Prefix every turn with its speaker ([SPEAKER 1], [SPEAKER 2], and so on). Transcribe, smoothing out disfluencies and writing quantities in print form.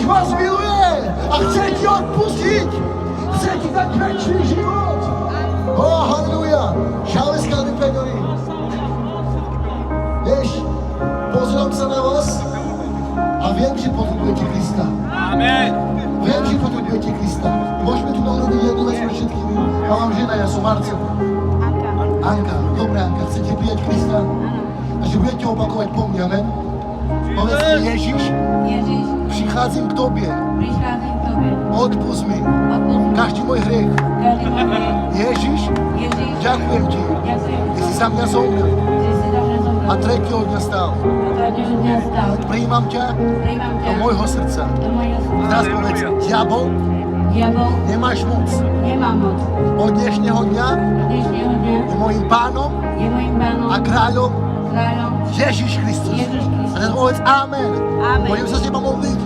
[SPEAKER 1] vás miluje a chce ti odpustiť. Chce ti dať väčší život. Halleluja. Šále skalný peňory. Vieš, pozrám sa na vás a viem, že potrebujete Krista.
[SPEAKER 2] Amen.
[SPEAKER 1] Viem, že potrebujete Krista. Môžeme tu urobiť jednu vec pre všetkými. Ja mám žena, ja som Marcel. Anka, dobre Anka, chcete prijať Krista? A že budete opakovať po mne, amen? Povedzte, Ježiš, prichádzam k Tobie, odpusť mi každý môj hriech. Ježiš, ďakujem Ti, Ty si za mňa zomrel a tretieho dňa stál. Prijímam ťa do môjho srdca. Teraz povedz, diabol, nemáš moc. Od dnešného dňa je môjim pánom a kráľom Ježiš Kristus. A teraz povedz amen. Budem sa s teba modliť.